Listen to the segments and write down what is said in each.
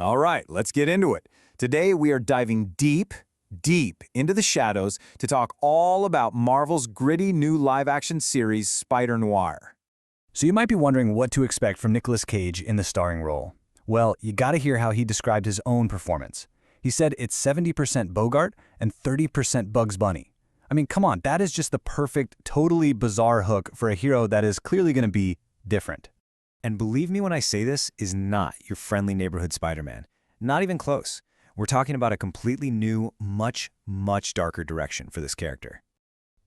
All right, let's get into it. Today we are diving deep into the shadows to talk all about Marvel's gritty new live-action series, Spider-Noir. So you might be wondering what to expect from Nicolas Cage in the starring role. Well, you gotta hear how he described his own performance. He said it's 70% Bogart and 30% Bugs Bunny. I mean, come on, that is just the perfect, totally bizarre hook for a hero that is clearly gonna be different. And believe me when I say this is not your friendly neighborhood Spider-Man. Not even close. We're talking about a completely new, much darker direction for this character.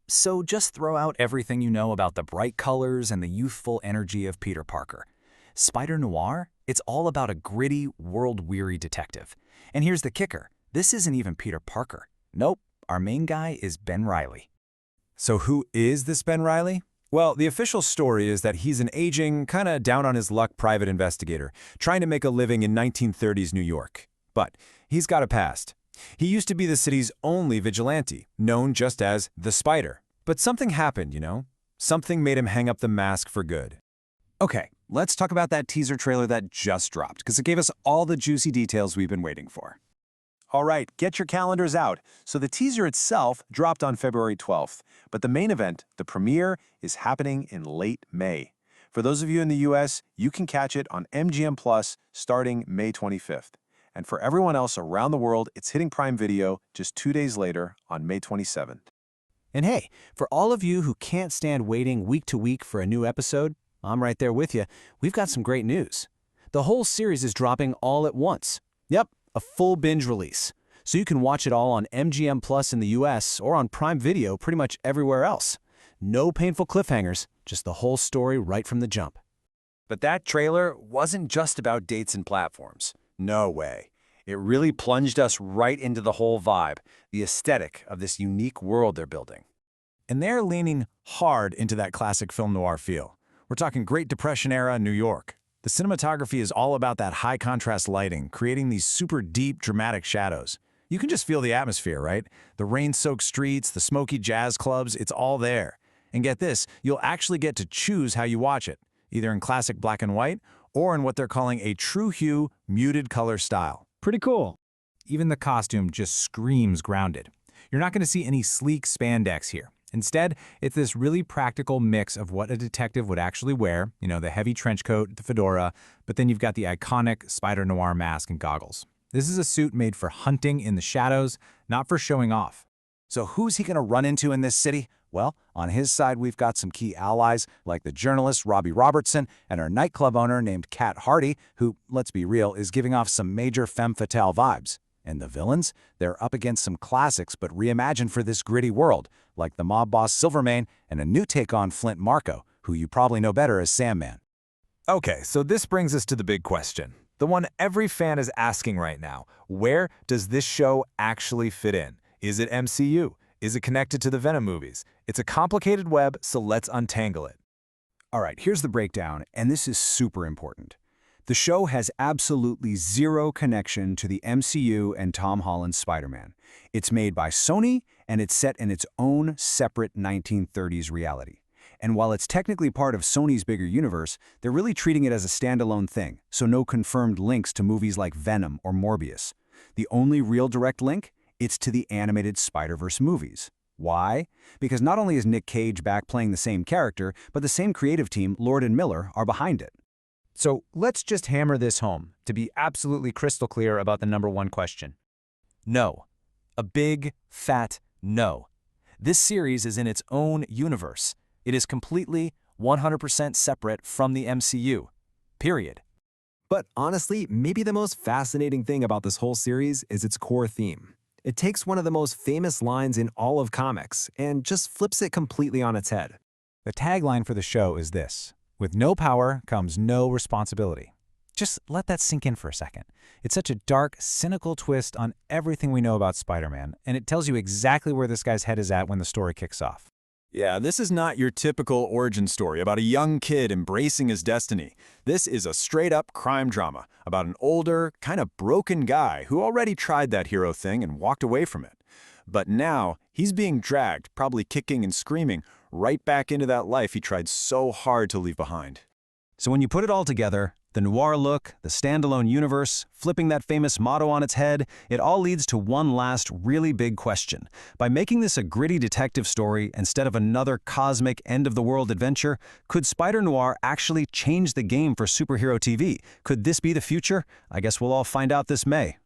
So just throw out everything you know about the bright colors and the youthful energy of Peter Parker. Spider-Noir? It's all about a gritty, world-weary detective. And here's the kicker. This isn't even Peter Parker. Nope, our main guy is Ben Reilly. So who is this Ben Reilly? Well, the official story is that he's an aging, kinda down-on-his-luck private investigator, trying to make a living in 1930s New York. But he's got a past. He used to be the city's only vigilante, known just as the Spider. But something happened, you know? Something made him hang up the mask for good. Okay, let's talk about that teaser trailer that just dropped, because it gave us all the juicy details we've been waiting for. All right, get your calendars out. So the teaser itself dropped on February 12th, but the main event, the premiere, is happening in late May. For those of you in the US, you can catch it on MGM Plus starting May 25th. And for everyone else around the world, it's hitting Prime Video just 2 days later on May 27th. And hey, for all of you who can't stand waiting week to week for a new episode, I'm right there with you. We've got some great news. The whole series is dropping all at once. Yep, a full binge release. So you can watch it all on MGM Plus in the US or on Prime Video pretty much everywhere else. No painful cliffhangers, just the whole story right from the jump. But that trailer wasn't just about dates and platforms. No way. It really plunged us right into the whole vibe, the aesthetic of this unique world they're building. And they're leaning hard into that classic film noir feel. We're talking Great Depression era New York. The cinematography is all about that high-contrast lighting, creating these super deep, dramatic shadows. You can just feel the atmosphere, right? The rain-soaked streets, the smoky jazz clubs, it's all there. And get this, you'll actually get to choose how you watch it, either in classic black and white or in what they're calling a true hue, muted color style. Pretty cool. Even the costume just screams grounded. You're not going to see any sleek spandex here. Instead, it's this really practical mix of what a detective would actually wear, you know, the heavy trench coat, the fedora, but then you've got the iconic Spider-Noir mask and goggles. This is a suit made for hunting in the shadows, not for showing off. So who's he going to run into in this city? Well, on his side, we've got some key allies like the journalist Robbie Robertson and our nightclub owner named Kat Hardy, who, let's be real, is giving off some major femme fatale vibes. And the villains? They're up against some classics but reimagined for this gritty world, like the mob boss Silvermane and a new take on Flint Marko, who you probably know better as Sandman. Okay, so this brings us to the big question. The one every fan is asking right now. Where does this show actually fit in? Is it MCU? Is it connected to the Venom movies? It's a complicated web, so let's untangle it. All right, here's the breakdown, and this is super important. The show has absolutely zero connection to the MCU and Tom Holland's Spider-Man. It's made by Sony, and it's set in its own separate 1930s reality. And while it's technically part of Sony's bigger universe, they're really treating it as a standalone thing, so no confirmed links to movies like Venom or Morbius. The only real direct link? It's to the animated Spider-Verse movies. Why? Because not only is Nick Cage back playing the same character, but the same creative team, Lord and Miller, are behind it. So let's just hammer this home to be absolutely crystal clear about the number one question. No. A big, fat no. This series is in its own universe. It is completely, 100% separate from the MCU. Period. But honestly, maybe the most fascinating thing about this whole series is its core theme. It takes one of the most famous lines in all of comics and just flips it completely on its head. The tagline for the show is this: with no power comes no responsibility. Just let that sink in for a second. It's such a dark, cynical twist on everything we know about Spider-Man, and it tells you exactly where this guy's head is at when the story kicks off. Yeah, this is not your typical origin story about a young kid embracing his destiny. This is a straight-up crime drama about an older, kind of broken guy who already tried that hero thing and walked away from it. But now, he's being dragged, probably kicking and screaming, right back into that life he tried so hard to leave behind. So when you put it all together, The noir look, the standalone universe, flipping that famous motto on its head, it all leads to one last really big question. By making this a gritty detective story instead of another cosmic end-of-the-world adventure, could Spider-Noir actually change the game for superhero TV? Could this be the future? I guess we'll all find out this May.